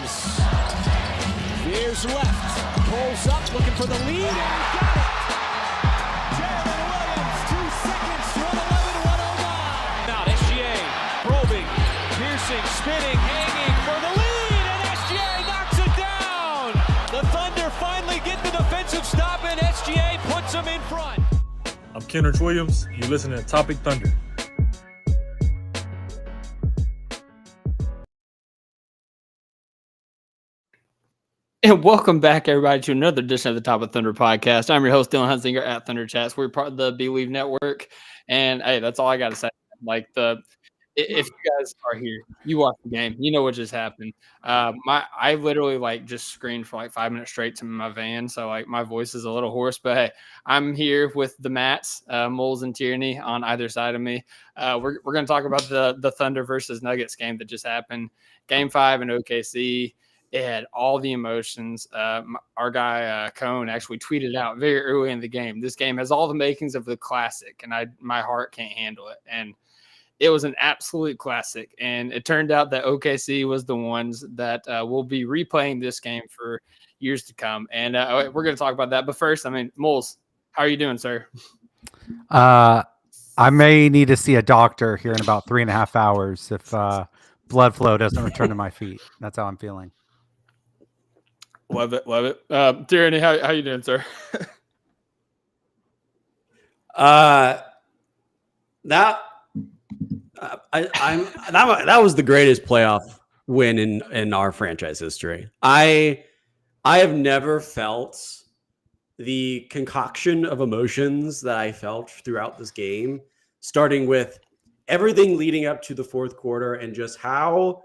Gilgeous. Veers left, pulls up, looking for the lead, and got it. Jalen Williams, 2 seconds, 1:11, 1:09. Out, SGA, probing, piercing, spinning, hanging for the lead, and SGA knocks it down. The Thunder finally get the defensive stop, and SGA puts them in front. I'm Kenrich Williams. You're listening to Topic Thunder. And welcome back, everybody, to another edition of the Top of Thunder podcast. I'm your host, Dylan Hunsinger at Thunder Chats. We're part of the Believe Network, and hey, that's all I got to say. If you guys are here, you watch the game, you know what just happened. I literally just screamed for 5 minutes straight to my van, so my voice is a little hoarse. But hey, I'm here with the Mats, Moles, and Tierney on either side of me. We're going to talk about the Thunder versus Nuggets game that just happened, Game 5 in OKC. It had all the emotions. Our guy Cone actually tweeted out very early in the game, this game has all the makings of the classic, and my heart can't handle it. And it was an absolute classic. And it turned out that OKC was the ones that will be replaying this game for years to come. And we're going to talk about that. But first, Moles, how are you doing, sir? I may need to see a doctor here in about 3.5 hours if blood flow doesn't return to my feet. That's how I'm feeling. Love it. Tierney, how you doing, sir? That was the greatest playoff win in our franchise history. I have never felt the concoction of emotions that I felt throughout this game, starting with everything leading up to the fourth quarter and just how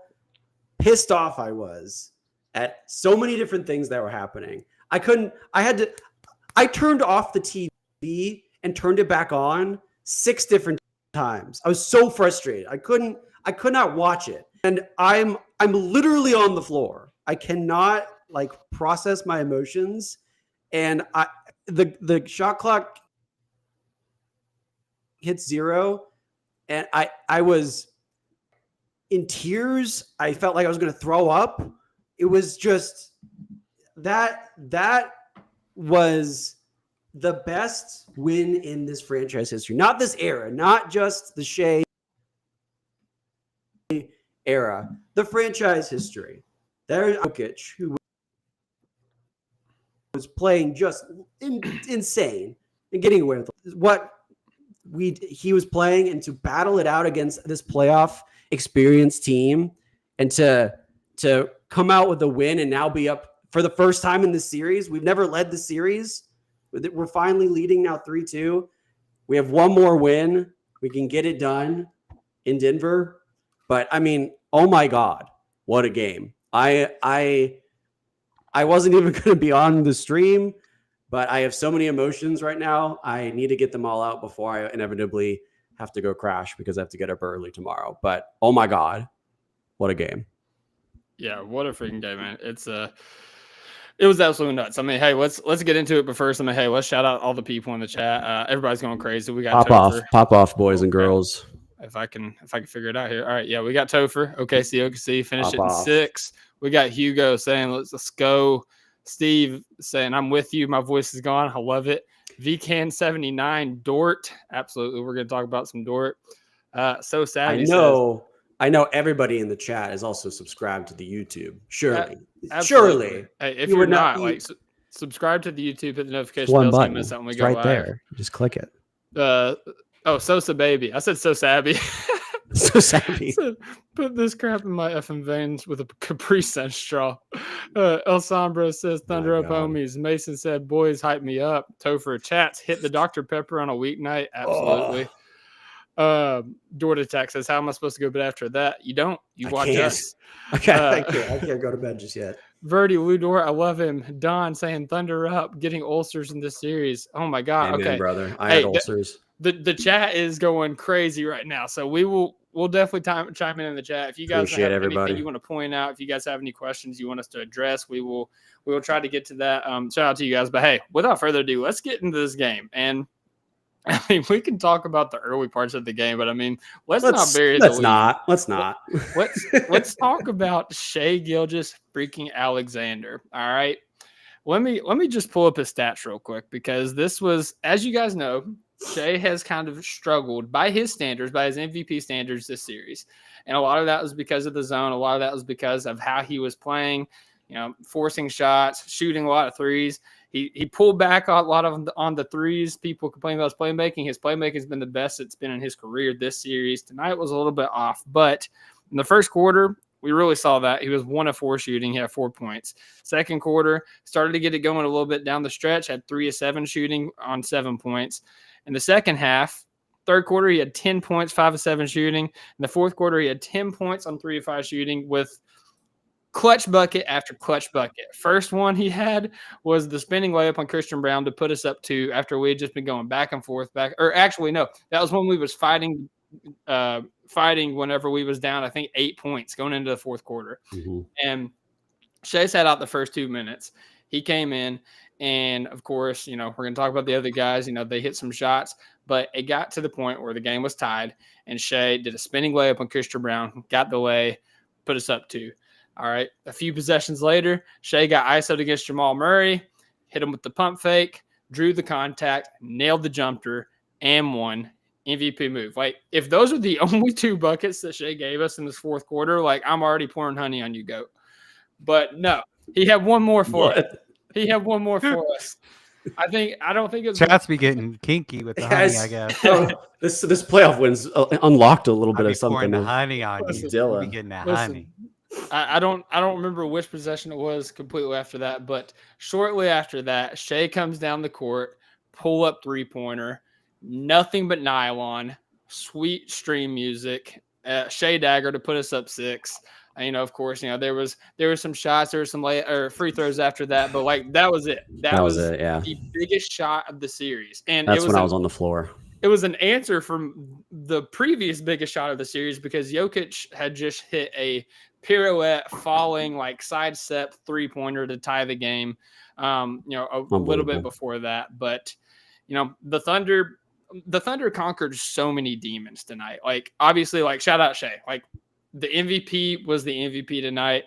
pissed off I was at so many different things that were happening. I turned off the TV and turned it back on 6 different times. I was so frustrated. I could not watch it. And I'm literally on the floor. I cannot process my emotions. And the shot clock hits 0. And I was in tears. I felt like I was going to throw up. It was just that was the best win in this franchise history. Not this era, not just the Shai era, the franchise history. There's Jokic, who was playing just insane and getting away with what he was playing, and to battle it out against this playoff experienced team, and to come out with a win and now be up for the first time in this series. We've never led the series. We're finally leading now 3-2. We have one more win. We can get it done in Denver. But oh my God, what a game. I wasn't even going to be on the stream, but I have so many emotions right now. I need to get them all out before I inevitably have to go crash because I have to get up early tomorrow. But oh my God, what a game. Yeah, what a freaking day, man. It was absolutely nuts. Hey, let's get into it. But first, hey, let's shout out all the people in the chat. Everybody's going crazy. We got pop off, boys and girls. If I can figure it out here. All right, yeah, we got Topher. OKC finished it in 6. We got Hugo saying let's go. Steve saying I'm with you. My voice is gone. I love it. VCan79 Dort. Absolutely, we're gonna talk about some Dort. So sad. I know everybody in the chat is also subscribed to the YouTube. Surely. Hey, if you're not, subscribe to the YouTube, hit the notification bell so you miss out when we go right live. There. Just click it. Sosa baby. I said so savvy. So savvy. Put this crap in my effing veins with a Capri Sun straw. El Sombra says Thunder up homies. Mason said boys hype me up. Topher chats hit the Dr. Pepper on a weeknight. Absolutely. Dort attack says, how am I supposed to go bed after that? You don't. You watch us. Okay, I can't go to bed just yet. Verdi Ludor, I love him. Don saying Thunder up, getting ulcers in this series. Oh my God. Amen, okay, brother. I had ulcers. The chat is going crazy right now, so we'll definitely chime in the chat. If you guys have anything you want to point out, if you guys have any questions you want us to address, we will try to get to that. Shout out to you guys. But hey, without further ado, let's get into this game. And I mean, we can talk about the early parts of the game, but I mean, let's not bury the Let's lead. not. Let's not. Let's talk about Shai Gilgeous-Alexander. All right. Let me just pull up his stats real quick, because this was, as you guys know, Shai has kind of struggled by his standards, by his MVP standards this series. And a lot of that was because of the zone. A lot of that was because of how he was playing, forcing shots, shooting a lot of threes. He pulled back a lot on the threes. People complain about his playmaking. His playmaking has been the best it's been in his career this series. Tonight was a little bit off, but in the first quarter, we really saw that. He was 1 of 4 shooting. He had 4 points. Second quarter, started to get it going a little bit down the stretch, had 3 of 7 shooting on 7 points. In the second half, third quarter, he had 10 points, 5 of 7 shooting. In the fourth quarter, he had 10 points on 3 of 5 shooting with clutch bucket after clutch bucket. First one he had was the spinning layup on Christian Braun to put us up 2 after we had just been going back and forth. That was when we was fighting whenever we was down, I think 8 points going into the fourth quarter. Mm-hmm. And Shai sat out the first 2 minutes. He came in, and of course, we're going to talk about the other guys. They hit some shots, but it got to the point where the game was tied, and Shai did a spinning layup on Christian Braun, got the lay, put us up 2. All right. A few possessions later, Shai got ISO'd against Jamal Murray, hit him with the pump fake, drew the contact, nailed the jumper, and won. MVP move. Like, if those are the only 2 buckets that Shai gave us in this fourth quarter, like, I'm already pouring honey on you, GOAT. But no, he had one more for us. He had one more for us. I don't think it's Chats be getting kinky with the honey, I guess. This playoff wins unlocked a little bit I'll of something. pouring the honey on you. Dylan. Be getting that honey. I don't remember which possession it was completely after that, but shortly after that, Shai comes down the court, pull up 3-pointer, nothing but nylon, sweet stream music, Shai dagger to put us up 6. Of course, there was some shots, there was some free throws after that, but like that was it. That was it. Yeah, the biggest shot of the series, and that's when I was on the floor. It was an answer from the previous biggest shot of the series, because Jokic had just hit a pirouette, falling, like sidestep 3-pointer to tie the game. A little bit before that, but the Thunder conquered so many demons tonight. Like, obviously, like, shout out Shai. Like, the MVP was the MVP tonight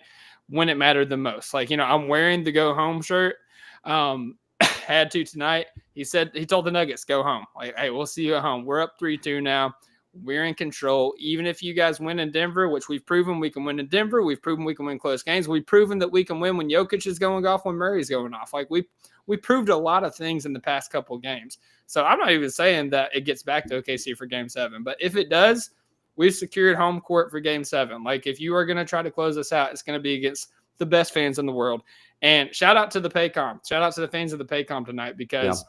when it mattered the most. Like, I'm wearing the go home shirt. Had to tonight. He told the Nuggets, go home. Like, hey, we'll see you at home. We're up 3-2 now. We're in control. Even if you guys win in Denver, which we've proven we can win in Denver, we've proven we can win close games. We've proven that we can win when Jokic is going off, when Murray's going off. Like, we proved a lot of things in the past couple of games. So I'm not even saying that it gets back to OKC for Game 7. But if it does, we've secured home court for Game 7. Like, if you are going to try to close us out, it's going to be against the best fans in the world. And shout out to the Paycom. Shout out to the fans of the Paycom tonight, because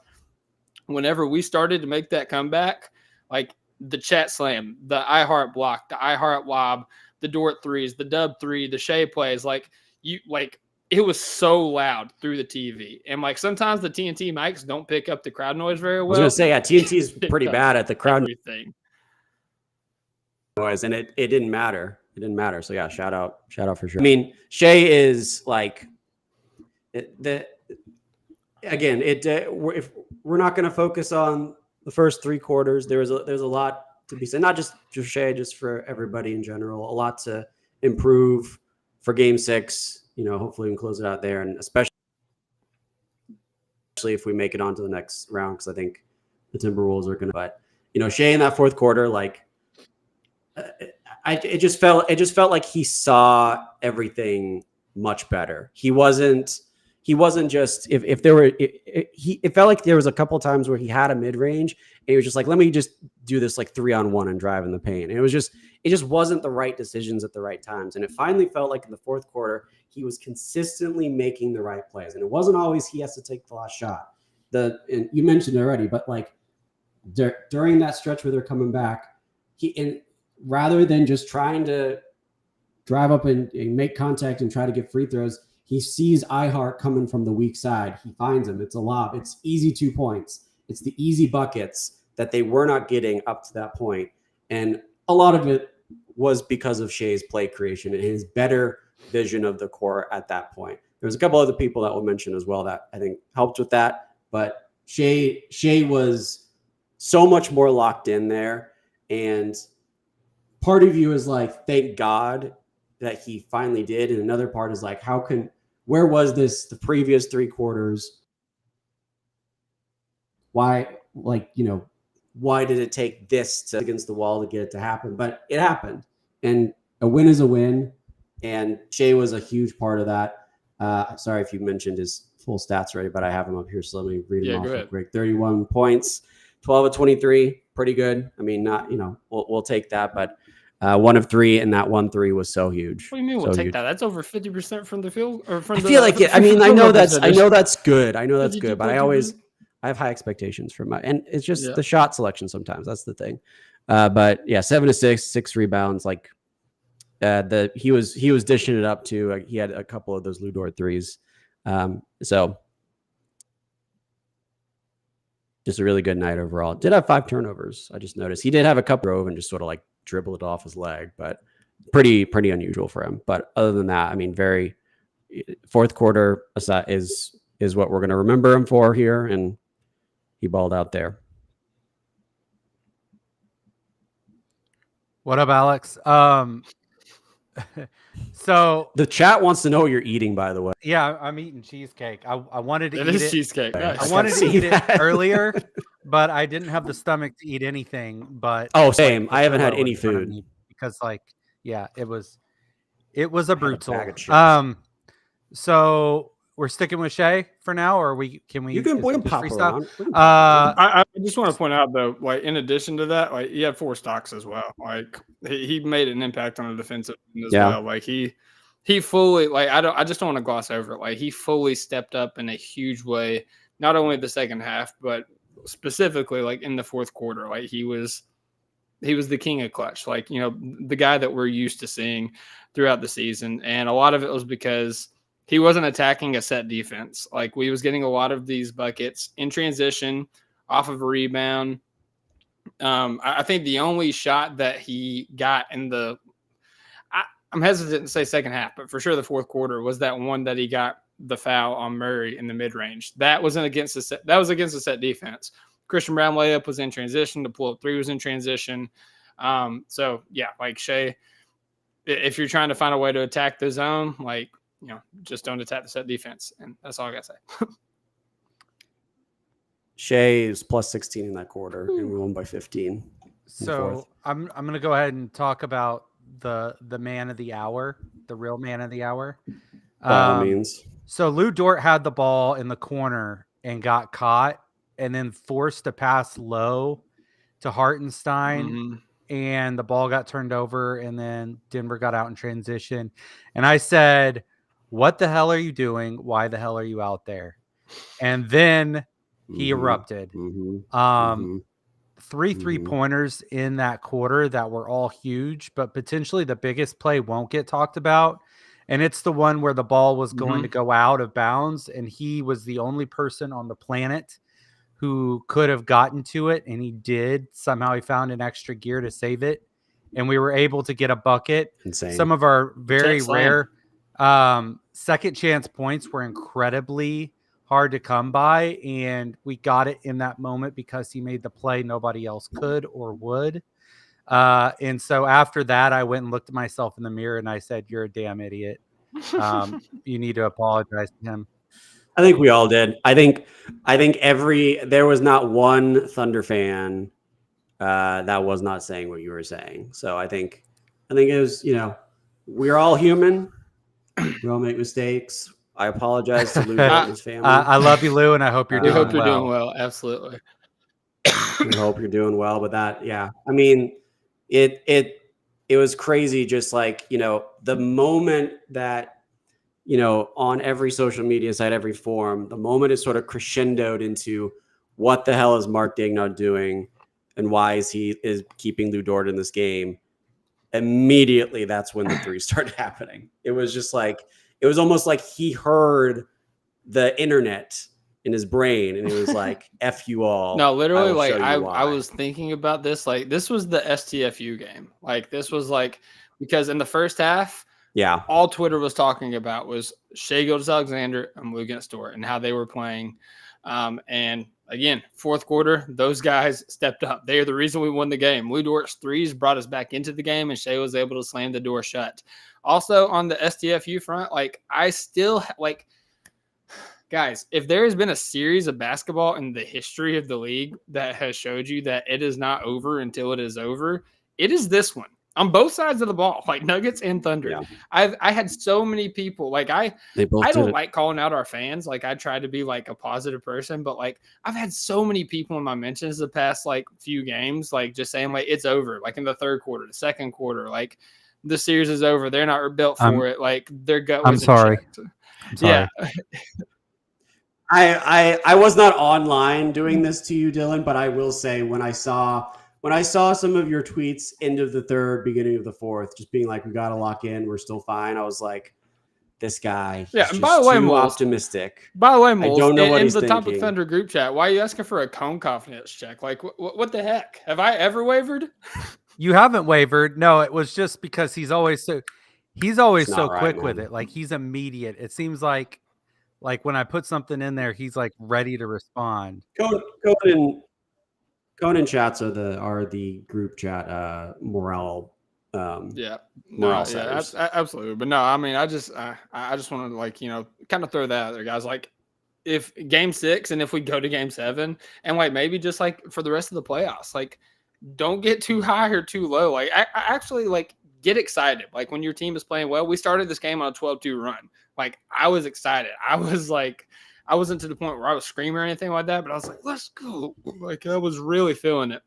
whenever we started to make that comeback, like the chat slam, the iHeart block, the iHeart lob, the Dort threes, the dub 3, the Shai plays, it was so loud through the TV. And like sometimes the TNT mics don't pick up the crowd noise very well. I was going to say, TNT is pretty bad at the crowd noise, and it didn't matter. It didn't matter. So yeah, shout out for sure. I mean, Shai is like if we're not going to focus on the first 3 quarters, there's a lot to be said, not just for Shai, just for everybody in general. A lot to improve for Game 6. Hopefully we can close it out there, and especially if we make it on to the next round, because I think the Timberwolves are going to. But Shai in that fourth quarter, like it just felt like he saw everything much better. He wasn't just it felt like there was a couple of times where he had a mid-range and he was just like, let me just do this like 3-on-1 and drive in the paint. And it just wasn't the right decisions at the right times. And it finally felt like in the fourth quarter, he was consistently making the right plays. And it wasn't always he has to take the last shot. And you mentioned it already, but like during that stretch where they're coming back, rather than just trying to drive up and make contact and try to get free throws, he sees iHeart coming from the weak side. He finds him. It's a lob. It's easy 2 points. It's the easy buckets that they were not getting up to that point. And a lot of it was because of Shai's play creation and his better vision of the court at that point. There's a couple other people that we'll mention as well that I think helped with that. But Shai was so much more locked in there. And part of you is like, thank God that he finally did. And another part is like, where was this the previous 3 quarters? Why, why did it take this against the wall to get it to happen? But it happened. And a win is a win. And Shai was a huge part of that. Sorry if you mentioned his full stats already, but I have him up here. So let me read them off real quick. 31 points, 12 of 23. Pretty good. I mean, not, we'll take that, but 1 of 3, and that 1 3 was so huge. What do you mean we'll take that? That's over 50% from the field, or from I feel like it. I mean, I know that's good. But I have high expectations for and it's just the shot selection sometimes. That's the thing. But yeah, 7 assists, 6 rebounds. Like he was dishing it up too. He had a couple of those Dort threes. So just a really good night overall. Did have 5 turnovers. I just noticed he did have a couple drove and just sort of like dribble it off his leg, but pretty unusual for him. But other than that, I mean, very fourth quarter is what we're going to remember him for here, and he balled out there. What up, Alex? So the chat wants to know what you're eating, by the way. Yeah, I'm eating cheesecake. I wanted to eat it. Cheesecake. Nice. I wanted to eat it earlier, but I didn't have the stomach to eat anything. But same. I haven't had any food because, it was a brutal. So we're sticking with Shai for now, or can we? You can pop around. I just want to point out though, like in addition to that, like he had 4 stocks as well. Like he made an impact on the defensive end as well. Like he fully, like I just don't want to gloss over it. Like he fully stepped up in a huge way, not only the second half, but specifically like in the fourth quarter. Like he was the king of clutch. Like, the guy that we're used to seeing throughout the season, and a lot of it was because he wasn't attacking a set defense. Like we was getting a lot of these buckets in transition off of a rebound. I think the only shot that he got in I'm hesitant to say second half, but for sure the fourth quarter was that one that he got the foul on Murray in the mid range. That was against a set defense. Christian Brown layup was in transition. The pull up 3 was in transition. So yeah, like Shai, if you're trying to find a way to attack the zone, like, just don't attack the set defense. And that's all I got to say. Shai is plus 16 in that quarter, and we won by 15. So I'm going to go ahead and talk about the man of the hour, the real man of the hour. By all means. So Dort had the ball in the corner and got caught, and then forced to pass low to Hartenstein, and the ball got turned over, and then Denver got out in transition. And I said, what the hell are you doing? Why the hell are you out there? And then he erupted. 3 3-pointers in that quarter that were all huge, but potentially the biggest play won't get talked about. And it's the one where the ball was going to go out of bounds, and he was the only person on the planet who could have gotten to it, and he did. Somehow he found an extra gear to save it, and we were able to get a bucket. Insane. Some of our very rare second chance points were incredibly hard to come by, and we got it in that moment because he made the play nobody else could or would. And so after that, I went and looked at myself in the mirror, and I said, "You're a damn idiot. You need to apologize to him." I think we all did. I think there was not one Thunder fan that was not saying what you were saying. So I think it was, we're all human. We all make mistakes. I apologize to Lou and his family. I love you, Lou, and I hope you're doing well. You're doing well. Absolutely. I hope you're doing well. But that, yeah, I mean, it was crazy. Just like, the moment that, on every social media site, every forum, the moment it sort of crescendoed into what the hell is Mark Daigneault doing and why is he keeping Dort in this game? Immediately, that's when the 3 started happening. It was just like, it was almost like he heard the internet in his brain and it was like, F you all. No, literally, like I was thinking about this. Like, this was the STFU game. Like, this was like, because in the first half, yeah, all Twitter was talking about was Shai Gilgeous-Alexander and Dort and how they were playing. And again, fourth quarter, those guys stepped up. They are the reason we won the game. Lou Dort's threes brought us back into the game, and Shai was able to slam the door shut. Also, on the STFU front, I still guys, if there has been a series of basketball in the history of the league that has showed you that it is not over until it is over, it is this one. On both sides of the ball, Nuggets and Thunder. Yeah. I had so many people, I don't like calling out our fans. I try to be a positive person, but I've had so many people in my mentions the past few games, just saying it's over, in the third quarter, the second quarter, the series is over. They're not built for it. Their gut was I'm sorry. Yeah. I was not online doing this to you, Dylan, but I will say when I saw some of your tweets, end of the third, beginning of the fourth, just being we got to lock in, we're still fine. I was like, this guy, he's and by the way, too optimistic. By the way, Moles, I don't know what in he's the thinking. Topic Thunder group chat, why are you asking for a cone confidence check? What the heck? Have I ever wavered? You haven't wavered. No, it was just because he's always so right, quick man. with it. He's immediate. It seems like when I put something in there, he's ready to respond. Conan chats are the group chat morale. Morale setters. Absolutely. But no, I mean, I just want to kind of throw that out there, guys. If game 6 and if we go to game 7 and maybe just for the rest of the playoffs, don't get too high or too low. I actually get excited. When your team is playing well, we started this game on a 12-2 run. I was excited. I was I wasn't to the point where I was screaming or anything like that, but I was like, let's go. I was really feeling it.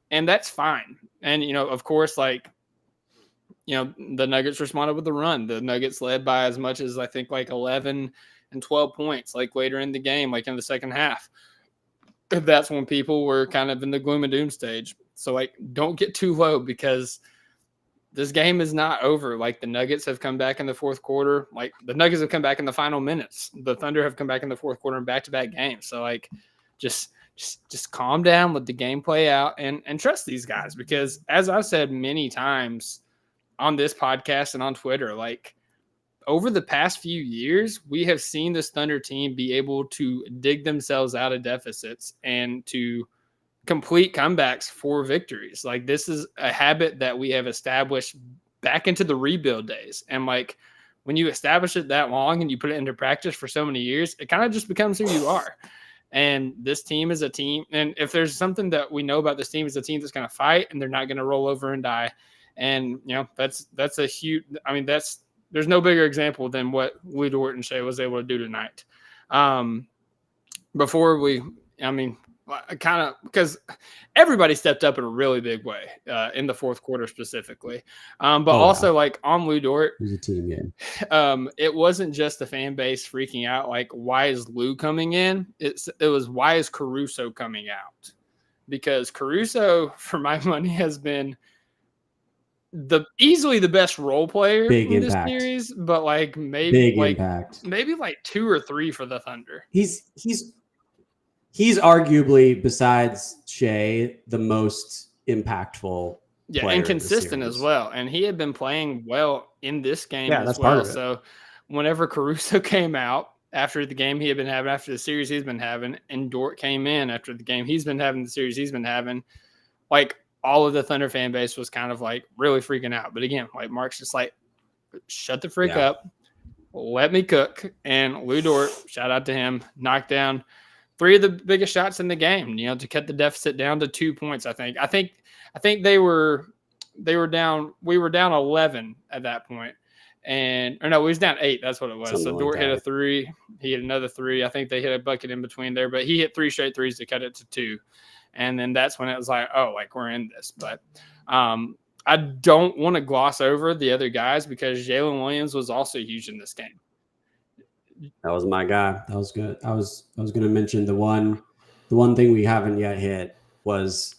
And that's fine. And, of course, the Nuggets responded with the run. The Nuggets led by as much as I think 11 and 12 points, later in the game, in the second half. That's when people were kind of in the gloom and doom stage. So don't get too low because this game is not over. The Nuggets have come back in the fourth quarter. The Nuggets have come back in the final minutes. The Thunder have come back in the fourth quarter in back-to-back games. So just calm down, let the game play out, and trust these guys. Because as I've said many times on this podcast and on Twitter, over the past few years, we have seen this Thunder team be able to dig themselves out of deficits and to complete comebacks for victories. This is a habit that we have established back into the rebuild days. And when you establish it that long and you put it into practice for so many years, it kind of just becomes who you are. And this team is a team. And if there's something that we know about this team, is a team that's going to fight and they're not going to roll over and die. And, that's a huge, there's no bigger example than what Lou Dort and Shai was able to do tonight. Because everybody stepped up in a really big way in the fourth quarter specifically. On Lou Dort, it was a team game. It wasn't just the fan base freaking out, why is Lou coming in? It was, why is Caruso coming out? Because Caruso, for my money, has been easily the best role player in this series, but maybe impact. Maybe 2 or 3 for the Thunder. He's arguably, besides Shai, the most impactful player and consistent as well. And he had been playing well in this game that's well. Part of it. So whenever Caruso came out after the game he had been having, after the series he's been having, and Dort came in after the game he's been having, the series he's been having, all of the Thunder fan base was kind of really freaking out. But again, Mark's just shut the freak up, let me cook. And Lou Dort, shout out to him, knocked down 3 of the biggest shots in the game, to cut the deficit down to 2 points. I think they were down. We were down 11 at that point, we was down 8. That's what it was. Something so Dort hit a 3. He hit another 3. I think they hit a bucket in between there, but he hit 3 straight threes to cut it to 2. And then that's when it was we're in this. But I don't want to gloss over the other guys because Jalen Williams was also huge in this game. That was my guy. That was good. I was going to mention the one thing we haven't yet hit was,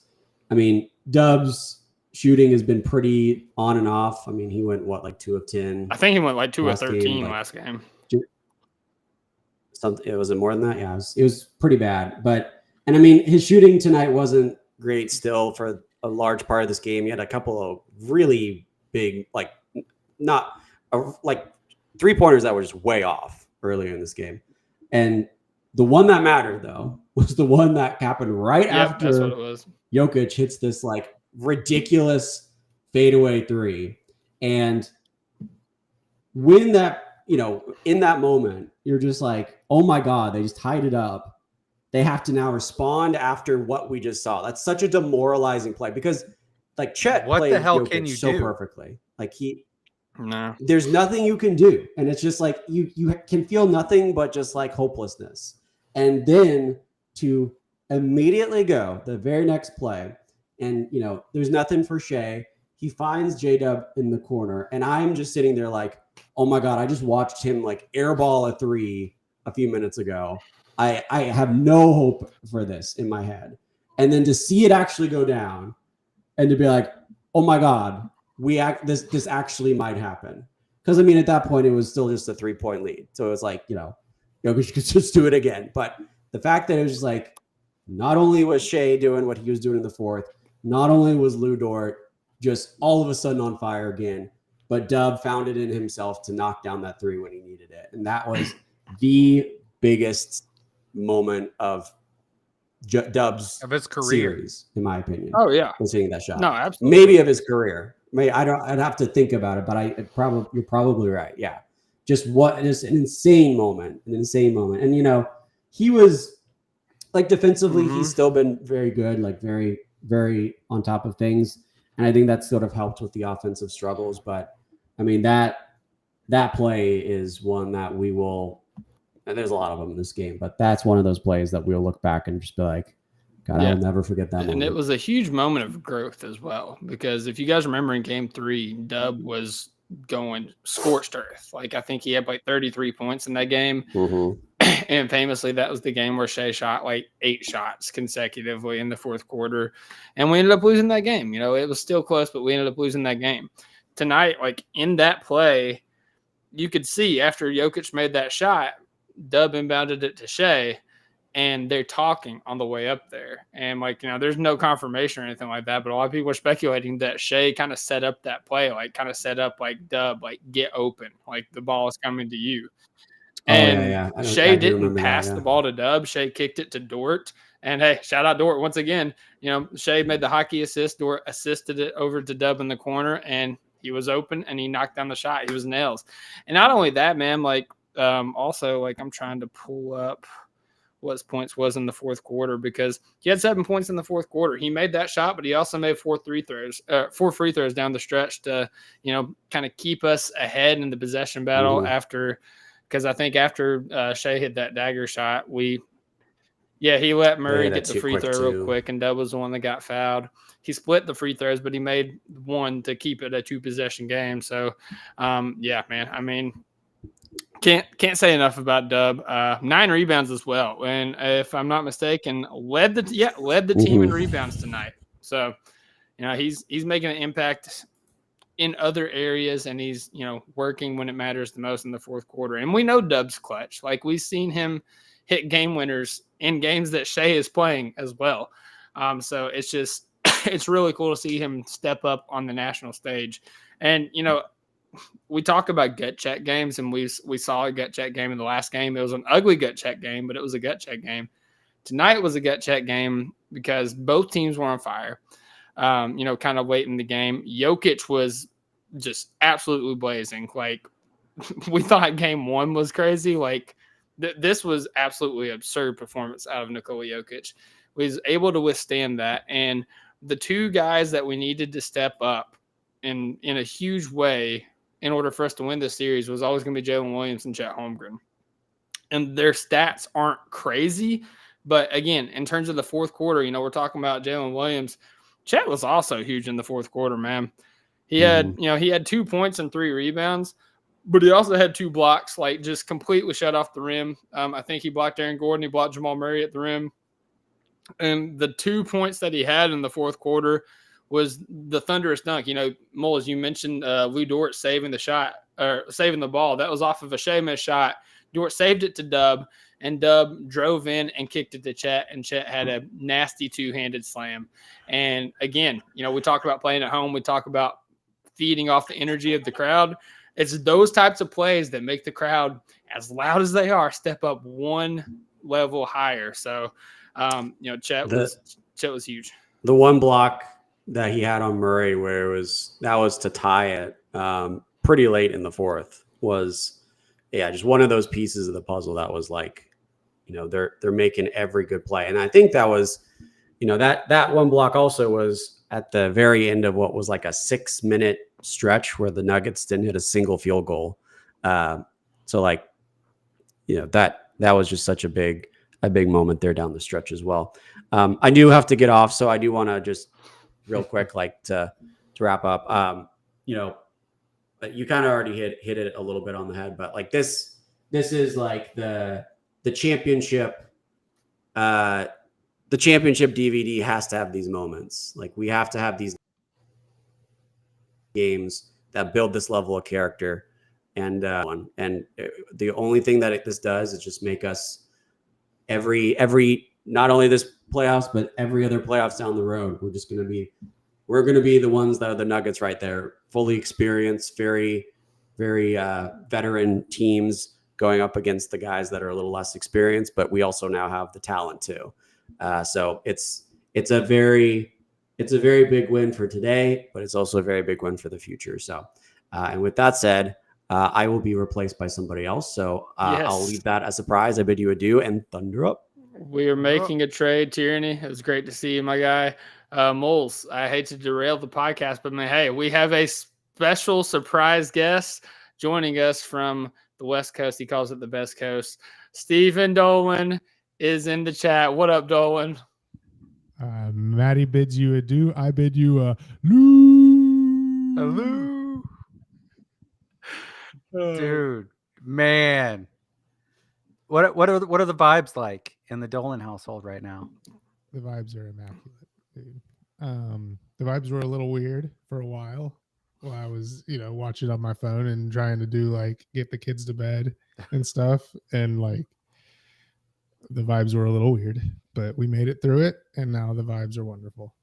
Dub's shooting has been pretty on and off. He went 2 of 10. I think he went 2 of 13 last game. Something. It was more than that. Yeah, it was pretty bad. His shooting tonight wasn't great still for a large part of this game. He had a couple of really big, 3-pointers that were just way off earlier in this game. And The one that mattered, though, was the one that happened right after that's what it was. Jokic hits this like ridiculous fadeaway three. And when that, in that moment, you're just like, oh my God, they just tied it up. They have to now respond after what we just saw. That's such a demoralizing play because like Chet What played the hell Jokic can you so do? perfectly. Like No. there's nothing you can do. And it's just like you can feel nothing but just like hopelessness. And then to immediately go the very next play, and there's nothing for Shai. He finds J-Dub in the corner, and I'm just sitting there like, oh my God, I just watched him like airball a three a few minutes ago. I have no hope for this in my head. And then to see it actually go down and to be like, oh my God, this actually might happen. Because I mean, at that point, it was still just a 3-point lead. So it was like, Jokic could just do it again. But the fact that it was just like, not only was Shai doing what he was doing in the fourth, not only was Lou Dort just all of a sudden on fire again, but Dub found it in himself to knock down that three when he needed it. And that was the biggest moment of Dub's Of his career, series, in my opinion. Oh yeah, was hitting that shot. No, absolutely. Maybe of his career. I'd have to think about it, but you're probably right. Yeah, just an insane moment, And he was like defensively, he's still been very good, like very, very on top of things, and I think that's sort of helped with the offensive struggles. But I mean that play is one that we will. And there's a lot of them in this game, but that's one of those plays that we'll look back and just be like, God, I'll never forget that moment. And it was a huge moment of growth as well, because if you guys remember in game 3, Dub was going scorched earth. Like I think he had like 33 points in that game. Mm-hmm. And famously, that was the game where Shai shot like 8 shots consecutively in the fourth quarter. And we ended up losing that game. It was still close, but we ended up losing that game. Tonight, like in that play, you could see after Jokic made that shot, Dub inbounded it to Shai, and they're talking on the way up there. And there's no confirmation or anything like that, but a lot of people are speculating that Shai kind of set up that play, like Dub, like get open, like the ball is coming to you. And Shai didn't pass the ball to Dub. Shai kicked it to Dort. And hey, shout out Dort once again. Shai made the hockey assist. Dort assisted it over to Dub in the corner, and he was open and he knocked down the shot. He was nails. And not only that, man, also, like I'm trying to pull up what his points was in the fourth quarter, because he had 7 points in the fourth quarter. He made that shot, but he also made 4 free throws down the stretch to, kind of keep us ahead in the possession battle because I think after Shai hit that dagger shot, he let Murray get the free throw real quick, and Dub was the one that got fouled. He split the free throws, but he made one to keep it a 2-possession game. So, man, I mean, Can't say enough about Dub. 9 rebounds as well, and if I'm not mistaken, led the team in rebounds tonight. So, he's making an impact in other areas, and he's working when it matters the most in the fourth quarter. And we know Dub's clutch. Like we've seen him hit game winners in games that Shai is playing as well. So it's just it's really cool to see him step up on the national stage. And we talk about gut check games, and we saw a gut check game in the last game. It was an ugly gut check game, but it was a gut check game. Tonight was a gut check game because both teams were on fire. Kind of late in the game, Jokic was just absolutely blazing. Like we thought game 1 was crazy. Like this was absolutely absurd performance out of Nikola Jokic. We was able to withstand that, and the two guys that we needed to step up in a huge way in order for us to win this series was always going to be Jalen Williams and Chet Holmgren. And their stats aren't crazy, but again, in terms of the fourth quarter, we're talking about Jalen Williams. Chet was also huge in the fourth quarter, man. He had 2 points and 3 rebounds, but he also had 2 blocks, like just completely shut off the rim. I think he blocked Aaron Gordon. He blocked Jamal Murray at the rim. And the 2 points that he had in the fourth quarter was the thunderous dunk. Mole, as you mentioned, Lou Dort saving the ball. That was off of a Shai missed shot. Dort saved it to Dub, and Dub drove in and kicked it to Chet, and Chet had a nasty 2-handed slam. And again, we talk about playing at home. We talk about feeding off the energy of the crowd. It's those types of plays that make the crowd, as loud as they are, step up one level higher. So, Chet was huge. The one block that he had on Murray where that was to tie it pretty late in the fourth was just one of those pieces of the puzzle that was like, they're making every good play. And I think that was, that one block also was at the very end of what was like a 6-minute stretch where the Nuggets didn't hit a single field goal. So like, that was just such a big moment there down the stretch as well. I do have to get off, so I do want to just real quick, like to wrap up. You kind of already hit it a little bit on the head, but like this is like the championship. The championship DVD has to have these moments. Like we have to have these games that build this level of character. And the only thing that this does is just make us every not only this playoffs, but every other playoffs down the road. We're going to be the ones that are the Nuggets right there, fully experienced, very, very veteran teams going up against the guys that are a little less experienced, but we also now have the talent too. So it's a very big win for today, but it's also a very big win for the future. So, and with that said, I will be replaced by somebody else. So I'll leave that as a surprise. I bid you adieu and thunder up. We are making a trade, Tierney. It was great to see you, my guy. Moles, I hate to derail the podcast, but hey, we have a special surprise guest joining us from the West Coast. He calls it the best coast. Stephen Dolan is in the chat. What up, Dolan? Maddie bids you adieu. I bid you Hello. Dude, man. What are the vibes like in the Dolan household right now? The vibes are immaculate, dude. The vibes were a little weird for a while I was, watching on my phone and trying to do like get the kids to bed and stuff. And like the vibes were a little weird, but we made it through it. And now the vibes are wonderful.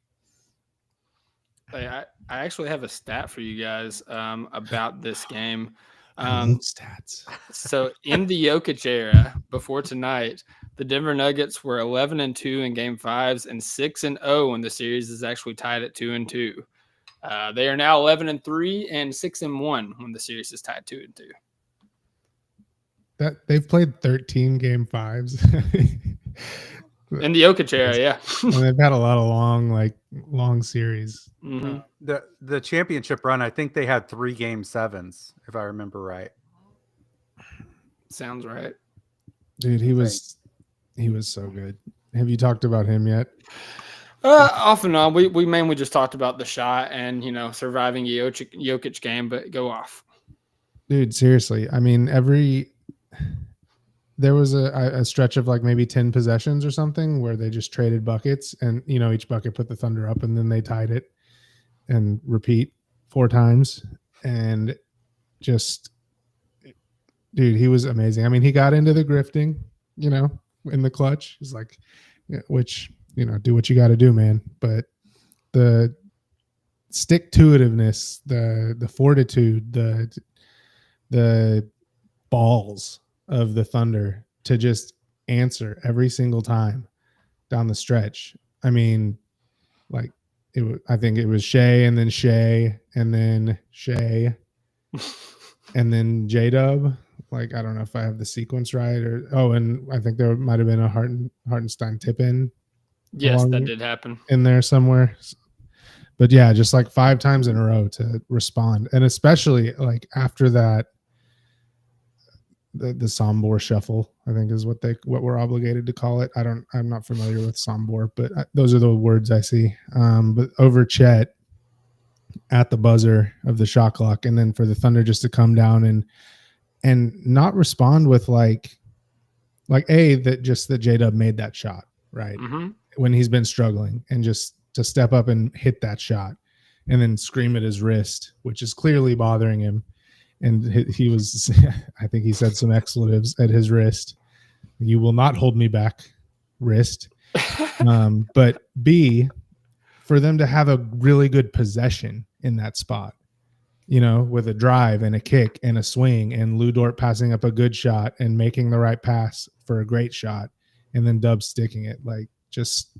Hey, I actually have a stat for you guys about this game. I love stats. So in the Jokic era before tonight, the Denver Nuggets were 11-2 in Game 5s and 6-0 when the series is actually tied at 2-2. They are now 11-3 and 6-1 when the series is tied 2-2. That they've played 13 Game 5s in the Jokic era, yeah. And they've had a lot of long series. Mm-hmm. The championship run, I think they had 3 Game 7s, if I remember right. Sounds right. Dude, he was so good. Have you talked about him yet? Off and on. We mainly just talked about the shot and surviving a Jokic game, but go off. Dude, seriously. I mean, there was a stretch of like maybe 10 possessions or something where they just traded buckets and, each bucket put the Thunder up and then they tied it and repeat 4 times. And just, dude, he was amazing. I mean, he got into the grifting, in the clutch. He's like, which, do what you got to do, man. But the stick-to-itiveness, the fortitude, the balls of the Thunder to just answer every single time down the stretch. I mean, like I think it was Shai and then Shai and then Shai and then J-Dub. Like, I don't know if I have the sequence right and I think there might have been a Hartenstein tip-in. Yes, that did happen in there somewhere. But yeah, just like 5 times in a row to respond. And especially like after that, the Sombor shuffle, I think is what we're obligated to call it. I'm not familiar with Sombor, but those are the words I see. But over Chet at the buzzer of the shot clock, and then for the Thunder just to come down and not respond with that J-Dub made that shot, right? Mm-hmm. When he's been struggling, and just to step up and hit that shot and then scream at his wrist, which is clearly bothering him. And he was, I think he said some expletives at his wrist. You will not hold me back, wrist. But B, for them to have a really good possession in that spot, with a drive and a kick and a swing and Dort passing up a good shot and making the right pass for a great shot and then Dub sticking it. Like, just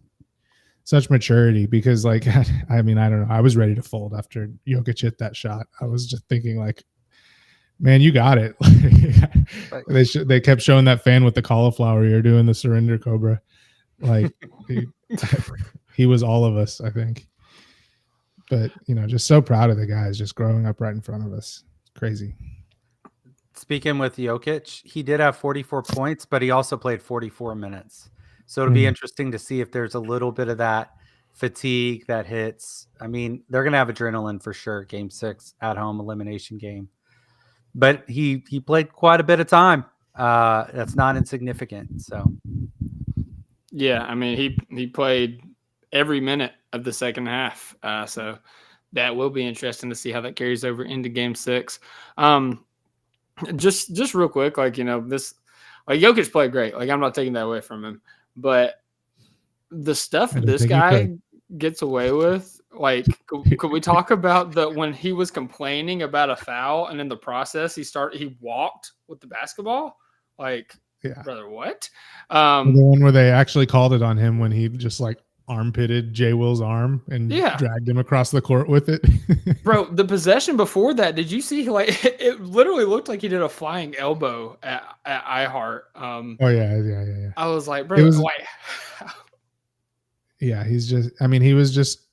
such maturity, because like, I mean, I don't know. I was ready to fold after Jokic hit that shot. I was just thinking like, man, you got it. They kept showing that fan with the cauliflower ear doing the surrender cobra. Like he was all of us, I think. But, just so proud of the guys just growing up right in front of us. It's crazy. Speaking with Jokic, he did have 44 points, but he also played 44 minutes. So it'll be interesting to see if there's a little bit of that fatigue that hits. I mean, they're going to have adrenaline for sure. Game 6 at home elimination game. But he played quite a bit of time. That's not insignificant. So, yeah, I mean, he played every minute of the second half. So that will be interesting to see how that carries over into Game 6. Just real quick, this, Jokic played great. Like, I'm not taking that away from him, but the stuff this guy gets away with, like, could we talk about when he was complaining about a foul and in the process he walked with the basketball? Like, yeah, brother, what? The one where they actually called it on him when he just like armpitted Jay Will's arm and dragged him across the court with it. Bro, the possession before that, did you see, like, it literally looked like he did a flying elbow at iHeart. Oh yeah. I was like, bro, yeah, he's just, I mean, he was just,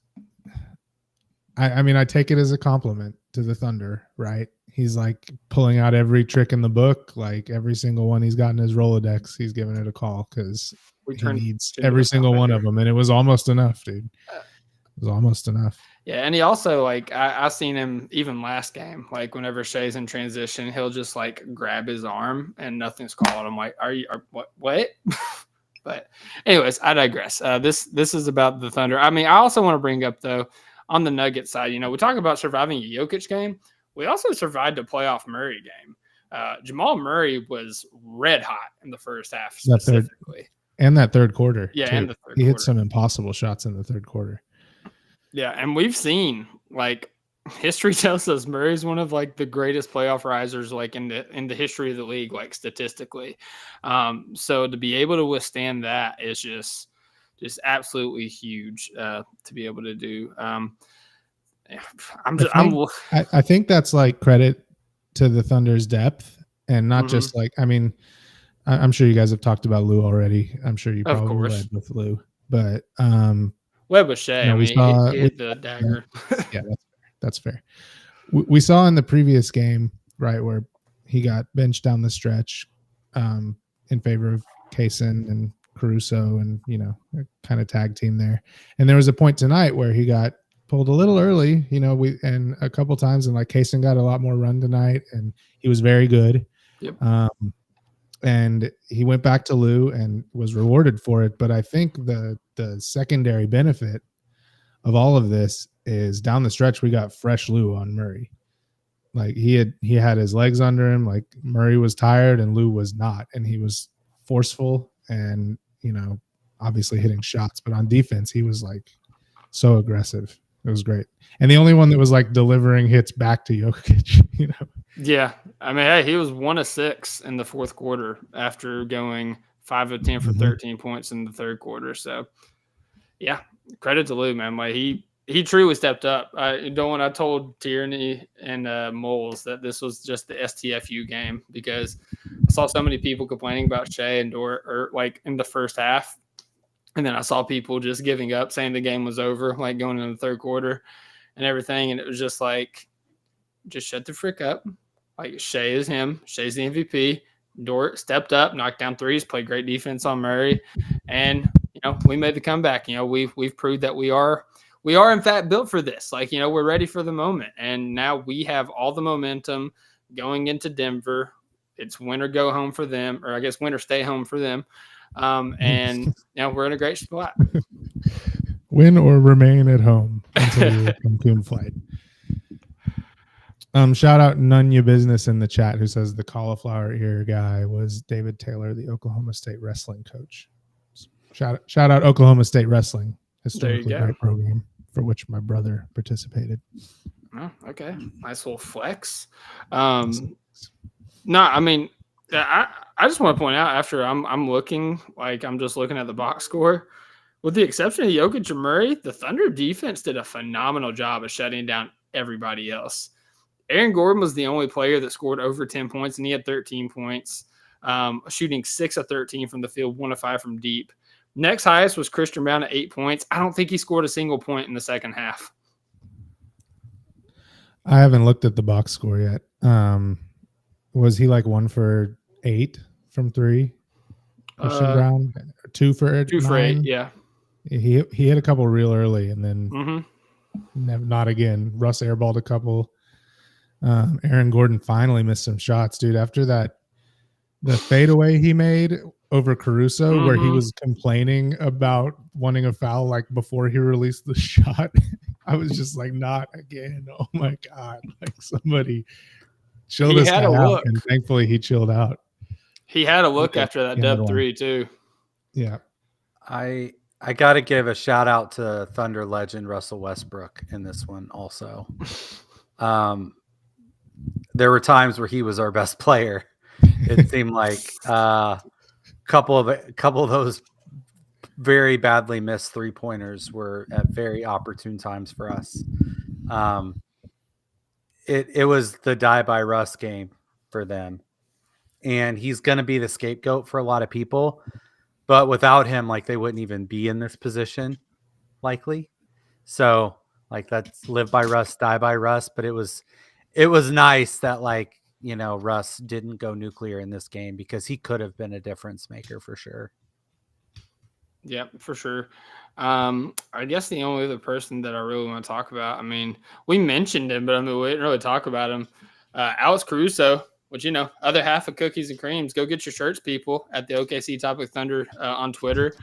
I mean, I take it as a compliment to the Thunder, right? He's like pulling out every trick in the book, like every single one he's got in his Rolodex, he's giving it a call because he needs every single one of them. And it was almost enough, dude. It was almost enough. Yeah, and he also, like, I seen him even last game, like whenever Shai's in transition, he'll just like grab his arm and nothing's called. I'm like, what? But anyways, I digress. This is about the Thunder. I mean, I also want to bring up, though, on the Nuggets side, we talk about surviving a Jokic game. We also survived a playoff Murray game. Jamal Murray was red hot in the first half specifically. That third quarter. Yeah, and the third quarter. He hit some impossible shots in the third quarter. Yeah, and we've seen, like, history tells us Murray's one of, like, the greatest playoff risers, like, in the history of the league, like, statistically. So to be able to withstand that is just absolutely huge to be able to do. I think that's like credit to the Thunder's depth and not just like, I mean, I'm sure you guys have talked about Lou already. I'm sure you probably led with Lou, but Webb with Shai. He hit the dagger. Yeah, that's fair. We saw in the previous game, right, where he got benched down the stretch in favor of Kaysen and Caruso and, kind of tag team there. And there was a point tonight where he got pulled a little early, and a couple times, and like Kaysen got a lot more run tonight and he was very good. Yep. And he went back to Lou and was rewarded for it. But I think the secondary benefit of all of this is down the stretch, we got fresh Lou on Murray. Like he had his legs under him. Like Murray was tired and Lou was not. And he was forceful and, obviously hitting shots. But on defense, he was like so aggressive. It was great. And the only one that was like delivering hits back to Jokic, Yeah. I mean, hey, he was 1 of 6 in the fourth quarter after going 5 of 10 for 13 points in the third quarter. So, yeah, credit to Lou, man. Like he truly stepped up. I told Tierney and Moles that this was just the STFU game because I saw so many people complaining about Shai and Dort like in the first half. And then I saw people just giving up, saying the game was over, like going into the third quarter and everything. And it was just like, just shut the frick up. Like Shai is him. Shai's the MVP. Dort stepped up, knocked down threes, played great defense on Murray. And, we made the comeback. We've proved that we are in fact built for this. Like, we're ready for the moment. And now we have all the momentum going into Denver. It's win or go home for them, or I guess win or stay home for them. And we're in a great spot. Win or remain at home until your Cancun flight. Shout out None Your Business in the chat who says the cauliflower ear guy was David Taylor, the Oklahoma State wrestling coach. Shout out Oklahoma State wrestling, historically great program for which my brother participated. Oh, okay, nice little flex. No, I mean, I just want to point out after I'm looking, like I'm just looking at the box score. With the exception of Jokic and Murray, the Thunder defense did a phenomenal job of shutting down everybody else. Aaron Gordon was the only player that scored over 10 points, and he had 13 points, shooting 6 of 13 from the field, 1 of 5 from deep. Next highest was Christian Brown at 8 points. I don't think he scored a single point in the second half. I haven't looked at the box score yet. Was he like 1 for 8 from 3? Christian Brown 2 for 2 for 8, yeah. He hit a couple real early, and then not again. Russ airballed a couple. Aaron Gordon finally missed some shots, dude. After that, the fadeaway he made over Caruso, where he was complaining about wanting a foul like before he released the shot. I was just like, not again. Oh my God. Like, somebody chill this guy out. And thankfully he chilled out. He had a look after that dub 3 too. Yeah. I got to give a shout out to Thunder legend Russell Westbrook in this one also. There were times where he was our best player. It seemed like a couple of those very badly missed 3-pointers were at very opportune times for us. It was the die by Russ game for them, and he's going to be the scapegoat for a lot of people. But without him, like, they wouldn't even be in this position, likely. So, like, that's live by Russ, die by Russ. But it was nice that, like, you know, Russ didn't go nuclear in this game, because he could have been a difference maker for sure. Yeah, for sure. I guess the only other person that I really want to talk about, I mean, we mentioned him, but I mean, we didn't really talk about him. Alex Caruso, which, you know, other half of Cookies and Creams. Go get your shirts, people, at the OKC Topic Thunder on Twitter.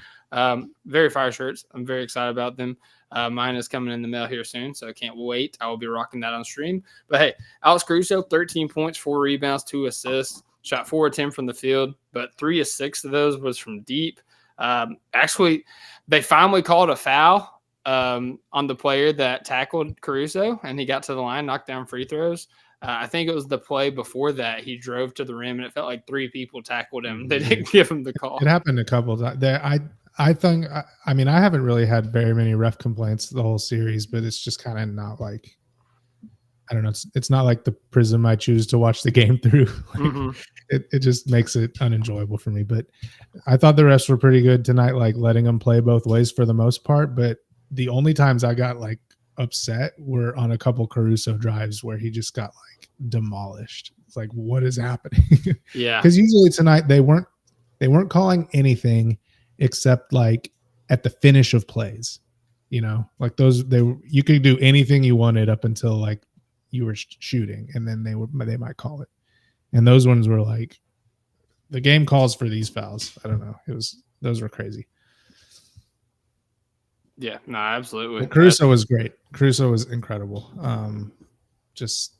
Very fire shirts. I'm very excited about them. Mine is coming in the mail here soon, so I can't wait. I will be rocking that on stream. But, hey, Alex Caruso, 13 points, 4 rebounds, 2 assists, shot 4 of 10 from the field, but 3 of 6 of those was from deep. Actually, they finally called a foul on the player that tackled Caruso, and he got to the line, knocked down free throws. I think it was the play before that. He drove to the rim, and it felt like 3 people tackled him. They didn't give him the call. It happened a couple of times. I think, I mean, I haven't really had very many ref complaints the whole series, but it's just kind of not like, I don't know. It's not like the prism I choose to watch the game through. It just makes it unenjoyable for me. But I thought the refs were pretty good tonight, like letting them play both ways for the most part. But the only times I got like upset were on a couple Caruso drives where he just got like demolished. It's like, what is happening? Yeah. Because usually tonight they weren't calling anything except like at the finish of plays, you know, like you could do anything you wanted up until like you were shooting, and then they might call it. And those ones were like, the game calls for these fouls. I don't know. Those were crazy. Yeah, no, absolutely. But Caruso was great. Caruso was incredible. Just,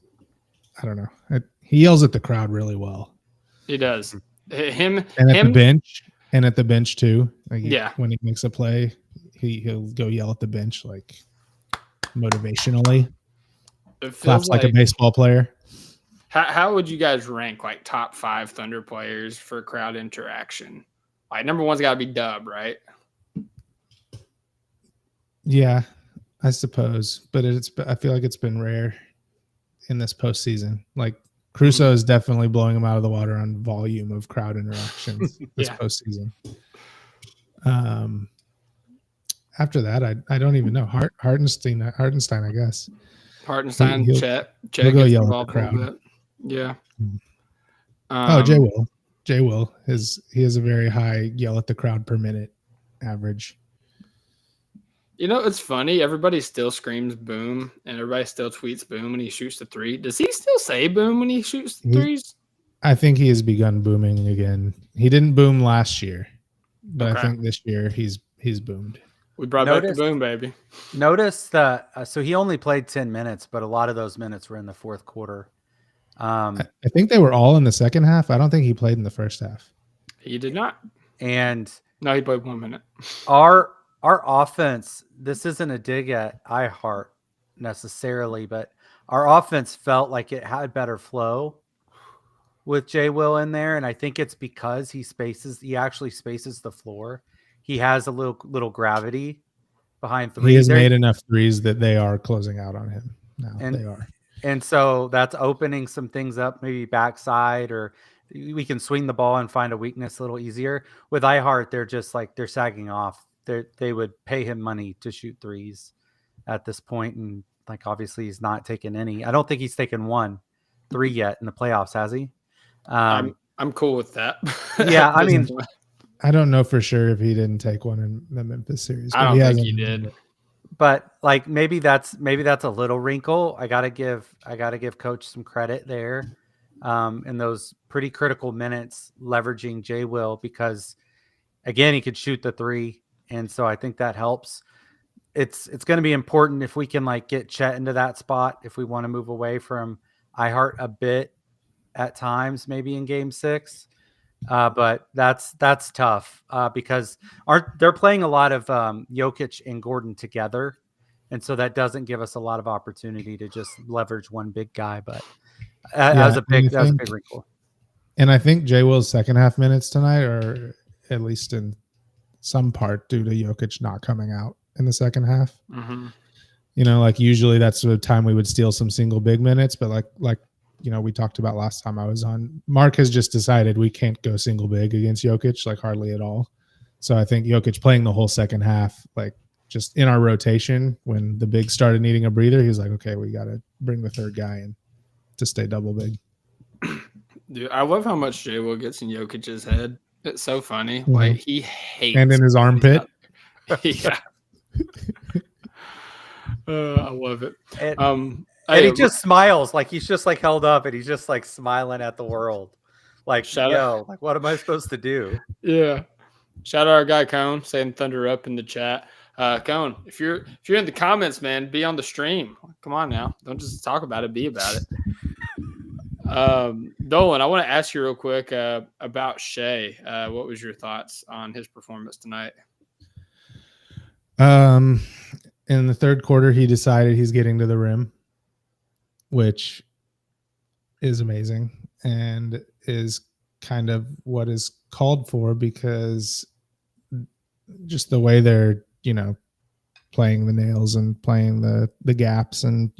I don't know. He yells at the crowd really well. He does. And at the bench too. Like when he makes a play, he'll go yell at the bench, like motivationally. Claps like a baseball player. How would you guys rank like top 5 Thunder players for crowd interaction? Like, number 1's got to be Dub, right? Yeah, I suppose, but I feel like it's been rare in this postseason. Like, Caruso is definitely blowing him out of the water on volume of crowd interactions this postseason. After that, I don't even know. Hartenstein, I guess. Hartenstein, he'll go yell at the crowd. Yeah. Jay Will he has a very high yell at the crowd per minute average. You know, it's funny. Everybody still screams boom, and everybody still tweets boom when he shoots the 3. Does he still say boom when he shoots the 3s? I think he has begun booming again. He didn't boom last year, but I think this year he's boomed. We brought back the boom, baby. Notice that. So he only played 10 minutes, but a lot of those minutes were in the fourth quarter. I think they were all in the second half. I don't think he played in the first half. He did not. And no, he played 1 minute. Our offense, this isn't a dig at iHeart necessarily, but our offense felt like it had better flow. with Jay Will in there, and I think it's because he actually spaces the floor. He has a little gravity behind three. He has made enough threes that they are closing out on him now. And they are. And so that's opening some things up, maybe backside, or we can swing the ball and find a weakness a little easier. With iHeart, they're just like they're sagging off. They would pay him money to shoot threes at this point, and like obviously he's not taking any. I don't think he's taken 1 3 yet in the playoffs, has he? I'm cool with that. Yeah, I mean, I don't know for sure if he didn't take one in the Memphis series. I don't think he did. But like maybe that's a little wrinkle. I gotta give Coach some credit there, in those pretty critical minutes, leveraging Jay Will, because again he could shoot the 3, and so I think that helps. It's going to be important if we can like get Chet into that spot if we want to move away from iHeart a bit at times, maybe in Game 6. But that's tough because they're playing a lot of Jokic and Gordon together, and so that doesn't give us a lot of opportunity to just leverage one big guy. But that was a big wrinkle. And I think Jay Will's second half minutes tonight are at least in some part due to Jokic not coming out in the second half. Mm-hmm. Like usually that's the time we would steal some single big minutes, but like we talked about last time I was on, Mark has just decided we can't go single big against Jokic, like hardly at all. So I think Jokic playing the whole second half, like just in our rotation, when the big started needing a breather, he was like, okay, we got to bring the third guy in to stay double big. Dude, I love how much Jay Will gets in Jokic's head. It's so funny. Mm-hmm. Like he hates, and in his armpit. Yeah. I love it. And he just smiles, like he's just like held up, and he's just like smiling at the world. Like, like what am I supposed to do? Yeah. Shout out our guy Cone saying Thunder up in the chat. Cone, if you're in the comments, man, be on the stream. Come on now. Don't just talk about it, be about it. Dolan, I want to ask you real quick about Shai. What was your thoughts on his performance tonight? In the third quarter, he decided he's getting to the rim, which is amazing and is kind of what is called for, because just the way they're, playing the nails and playing the gaps and,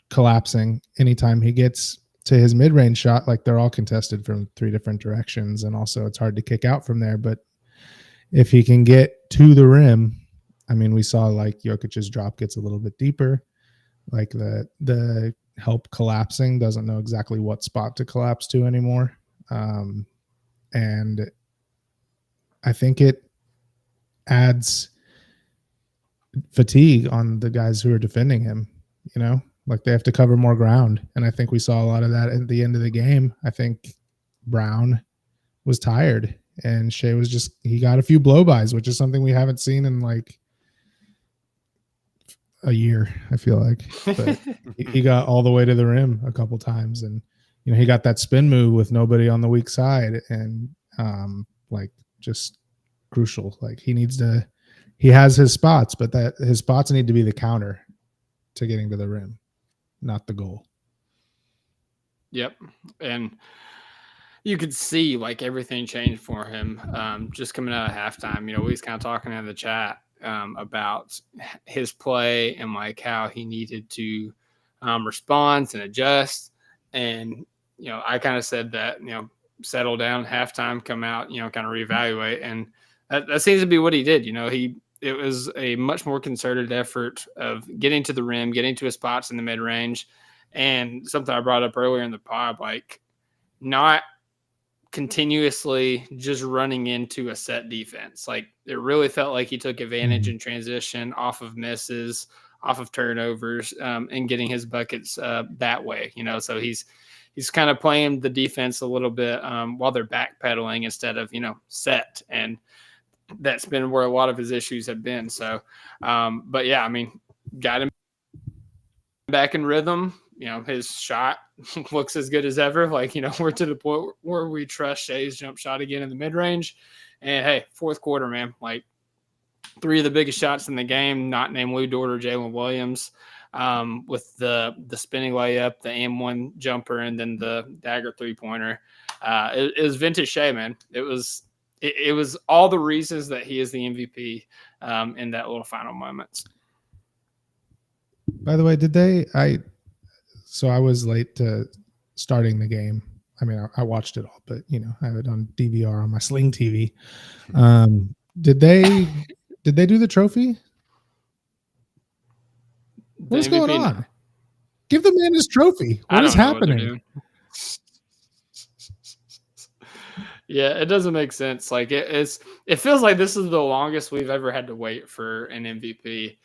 collapsing anytime he gets to his mid-range shot, like they're all contested from 3 different directions. And also it's hard to kick out from there. But if he can get to the rim, I mean, we saw like Jokic's drop gets a little bit deeper, like the help collapsing, doesn't know exactly what spot to collapse to anymore. And I think it adds fatigue on the guys who are defending him, like they have to cover more ground. And I think we saw a lot of that at the end of the game. I think Brown was tired and Shai was he got a few blow-bys, which is something we haven't seen in like a year, I feel like. But he got all the way to the rim a couple times, and he got that spin move with nobody on the weak side, and like just crucial. Like he has his spots, but his spots need to be the counter to getting to the rim, not the goal. Yep. And you could see like everything changed for him just coming out of halftime. We was kind of talking in the chat about his play and like how he needed to respond and adjust. And, I kind of said that, settle down, halftime, come out, kind of reevaluate. And that seems to be what he did. It was a much more concerted effort of getting to the rim, getting to his spots in the mid range. And something I brought up earlier in the pod, like not continuously just running into a set defense. Like it really felt like he took advantage in transition, off of misses, off of turnovers, and getting his buckets that way. So he's kind of playing the defense a little bit while they're backpedaling instead of set, and that's been where a lot of his issues have been. So, but yeah, I mean, got him back in rhythm. His shot looks as good as ever. Like, we're to the point where we trust Shai's jump shot again in the mid-range. And, hey, fourth quarter, man, like 3 of the biggest shots in the game, not named Lou Dort or Jalen Williams. with the spinning layup, the and-one jumper, and then the dagger three-pointer. It was vintage Shai, man. It was all the reasons that he is the MVP in that little final moments. By the way, so I was late to starting the game. I mean, I watched it all, but I have it on DVR on my Sling TV. Did they do the trophy? What's going on? Give the man his trophy. What is happening? Yeah, it doesn't make sense. Like it feels like this is the longest we've ever had to wait for an MVP.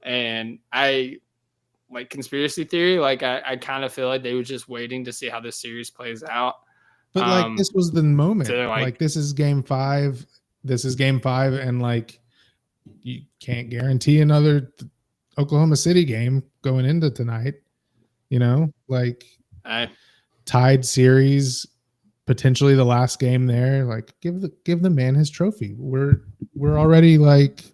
And I like conspiracy theory. Like I kind of feel like they were just waiting to see how this series plays out. But like this was the moment. Like this is game 5. This is game 5, and like you can't guarantee another Oklahoma City game going into tonight. Like tied series, potentially the last game there. Like give the man his trophy. We're already like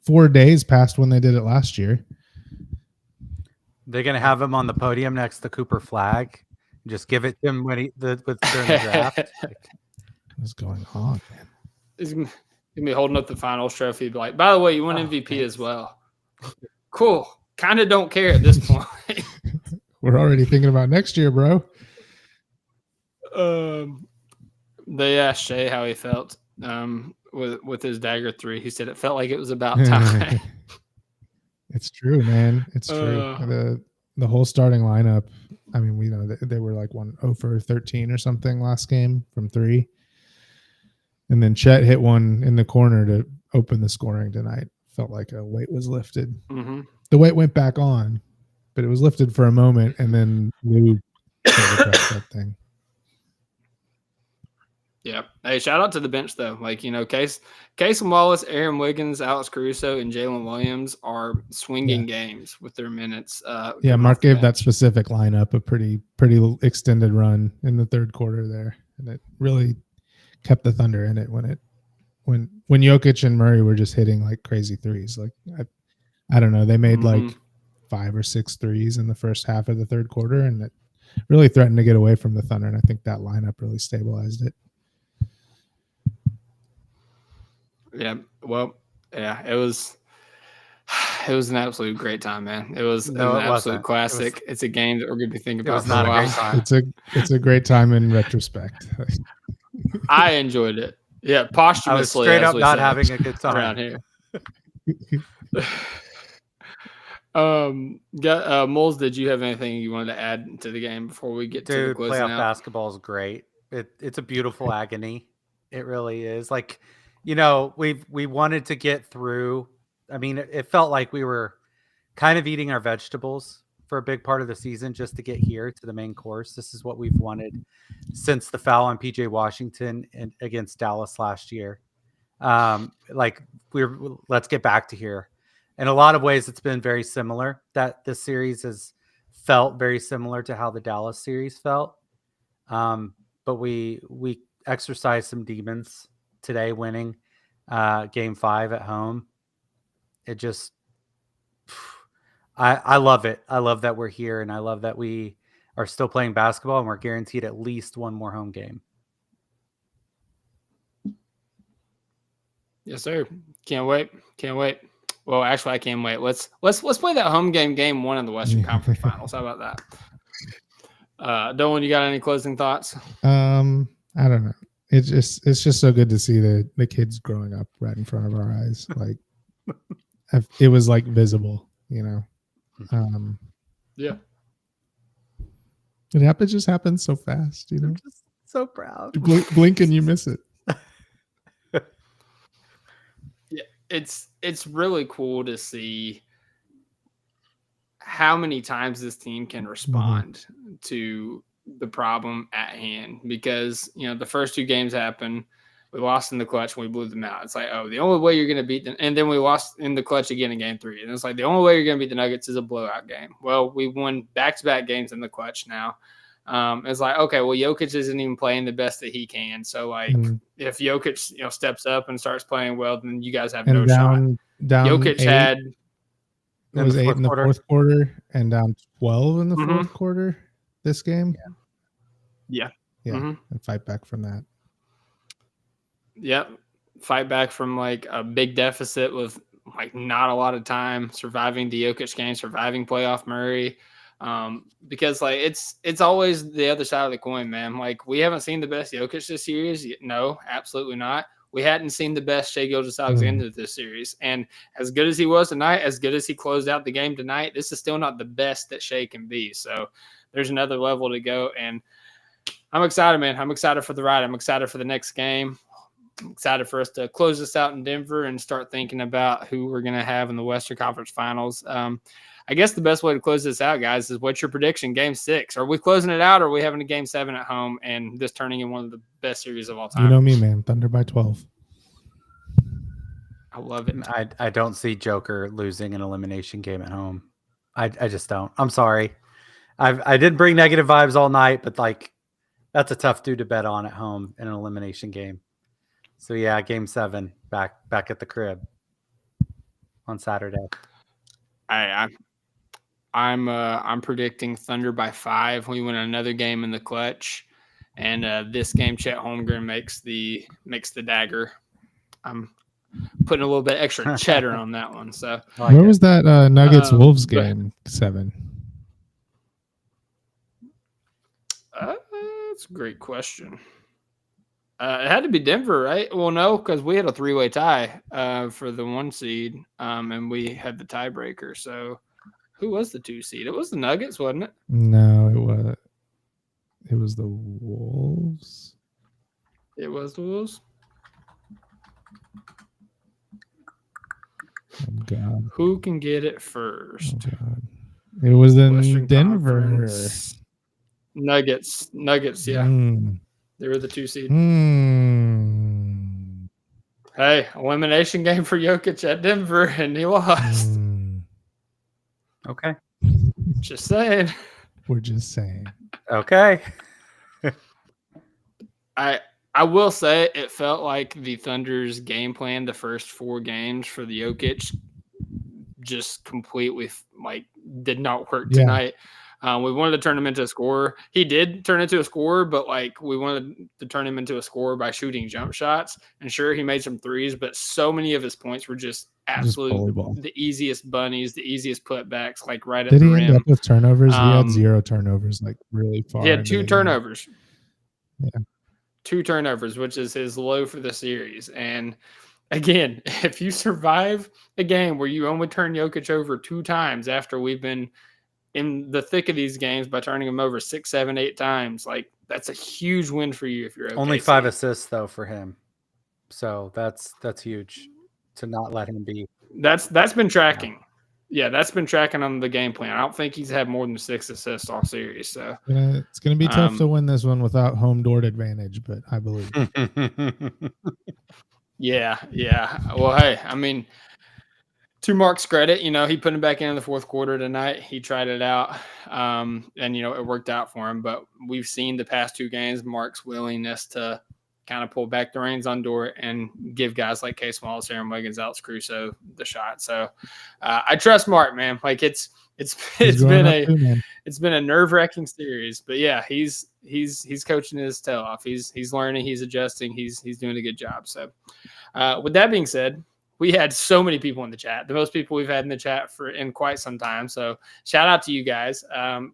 4 days past when they did it last year. They're gonna have him on the podium next to Cooper Flag. Just give it to him during the draft. What's going on, man? He's gonna be holding up the finals trophy. Like, by the way, you won MVP thanks. as well. Cool. Kind of don't care at this point. We're already thinking about next year, bro. They asked Shai how he felt with his dagger 3. He said it felt like it was about time. It's true, man. It's true. The whole starting lineup. I mean, we know that they were like 0 for 13 or something last game from 3, and then Chet hit one in the corner to open the scoring tonight. Felt like a weight was lifted. Mm-hmm. The weight went back on, but it was lifted for a moment, and then Lou that thing. Yeah. Hey, shout out to the bench though. Like, Case Wallace, Aaron Wiggins, Alex Caruso, and Jalen Williams are swinging games with their minutes. Mark gave that specific lineup a pretty extended run in the third quarter there, and it really kept the Thunder in it when Jokic and Murray were just hitting like crazy threes. Like I don't know, they made like 5 or 6 threes in the first half of the third quarter, and it really threatened to get away from the Thunder. And I think that lineup really stabilized it. Yeah, well, yeah, it was an absolute great time, man. It was an absolute classic. It's a game that we're going to be thinking about. It was not a great time. It's a great time in retrospect. I enjoyed it. Yeah, posthumously. I was straight up not having a good time around here. Moles, did you have anything you wanted to add to the game before we get to the closing playoff out? Basketball is great. It's a beautiful agony. It really is. Like, we wanted to get through. I mean, it felt like we were kind of eating our vegetables for a big part of the season just to get here to the main course. This is what we've wanted since the foul on PJ Washington against Dallas last year. Let's get back to here. In a lot of ways, it's been very similar. That the series has felt very similar to how the Dallas series felt. But we exercised some demons today, winning game 5 at home. It just, I love it. I love that we're here, and I love that we are still playing basketball, and we're guaranteed at least one more home game. Yes, sir. Can't wait. Well, actually, I can't wait. Let's play that home game 1 in the Western Conference Finals. How about that? Dolan, you got any closing thoughts? I don't know. It's just so good to see the kids growing up right in front of our eyes. Like it was like visible, Yeah. It just happens so fast, I'm just so proud. Blink and you miss it. Yeah, it's really cool to see how many times this team can respond to the problem at hand, because the first 2 games happened, we lost in the clutch and we blew them out. It's like, the only way you're going to beat them, and then we lost in the clutch again in game 3, and it's like the only way you're going to beat the Nuggets is a blowout game. Well, we won back-to-back games in the clutch now. It's like, okay, well, Jokic isn't even playing the best that he can, so like if Jokic steps up and starts playing well, then you guys have no shot. Down Jokic 8. had It was 8 in the fourth quarter and down 12 in the Mhm. fourth quarter this game. Yeah. Yeah. Mhm. And fight back from that. Yep. Fight back from like a big deficit with like not a lot of time, surviving the Jokic game, surviving playoff Murray. Because like it's always the other side of the coin, man. Like we haven't seen the best Jokic this series. No, absolutely not. We hadn't seen the best Shai Gilgeous-Alexander this series. And as good as he was tonight, as good as he closed out the game tonight, this is still not the best that Shai can be. So there's another level to go. And I'm excited, man. I'm excited for the ride. I'm excited for the next game. I'm excited for us to close this out in Denver and start thinking about who we're going to have in the Western Conference Finals. I guess the best way to close this out, guys, is what's your prediction? Game 6. Are we closing it out, or are we having a Game 7 at home and this turning in one of the best series of all time? You know me, man. Thunder by 12. I love it. I don't see Joker losing an elimination game at home. I just don't. I'm sorry. I did bring negative vibes all night, but like that's a tough dude to bet on at home in an elimination game. So yeah, Game 7 back at the crib on Saturday. I'm predicting Thunder by 5. We win another game in the clutch, and this game Chet Holmgren makes the dagger. I'm putting a little bit extra cheddar on that one. So where was that Nuggets Wolves game 7? That's a great question. It had to be Denver, right? Well, no, because we had a 3-way tie for the 1 seed, and we had the tiebreaker. So who was the 2 seed? It was the Nuggets, wasn't it? No, it was the Wolves. It was the Wolves. Oh God! Who can get it first? Oh God. It was in Western Denver. Conference. Nuggets. Yeah, they were the 2 seed. Hey, elimination game for Jokic at Denver, and he lost. Okay. Just saying. We're just saying. Okay. I will say it felt like the Thunder's game plan the first 4 games for the Jokic just completely like did not work tonight. We wanted to turn him into a scorer. He did turn into a scorer, but like we wanted to turn him into a scorer by shooting jump shots. And sure, he made some threes, but so many of his points were just absolute the easiest bunnies, the easiest putbacks, like right at the rim. Did he end up with turnovers? He had 0 turnovers, like really far. He had 2 turnovers. Yeah. 2 turnovers, which is his low for the series. And again, if you survive a game where you only turn Jokic over 2 times after we've been in the thick of these games by turning him over 6, 7, 8 times, like that's a huge win for you if you're OKC. Only 5 assists though for him. So that's huge to not let him be. That's been tracking. Yeah, that's been tracking on the game plan. I don't think he's had more than 6 assists all series. So it's going to be tough to win this one without home Dort advantage, but I believe. Yeah. Well, hey, I mean, to Mark's credit, he put him back in the fourth quarter tonight. He tried it out, and it worked out for him. But we've seen the past 2 games Mark's willingness to kind of pull back the reins on Dort and give guys like Case Wallace, Aaron Wiggins, Alex Caruso the shot. So I trust Mark, man. Like it's been a nerve-wracking series, but yeah, he's coaching his tail off. He's learning, he's adjusting, he's doing a good job. So with that being said, we had so many people in the chat, the most people we've had in the chat in quite some time. So shout out to you guys.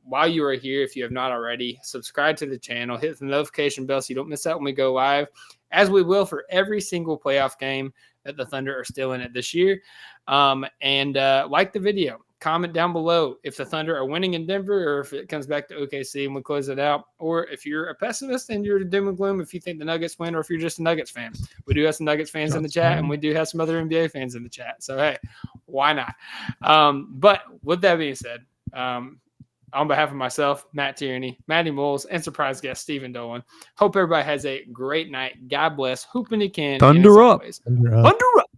While you are here, if you have not already, subscribe to the channel, hit the notification bell so you don't miss out when we go live, as we will for every single playoff game that the Thunder are still in it this year. And like the video. Comment down below if the Thunder are winning in Denver or if it comes back to OKC and we close it out. Or if you're a pessimist and you're doom and gloom, if you think the Nuggets win, or if you're just a Nuggets fan. We do have some Nuggets fans in the chat, and we do have some other NBA fans in the chat. So, hey, why not? But with that being said, on behalf of myself, Matt Tierney, Matty Moles, and surprise guest Stephen Dolan, hope everybody has a great night. God bless. Hooping you can. Thunder up. Thunder up.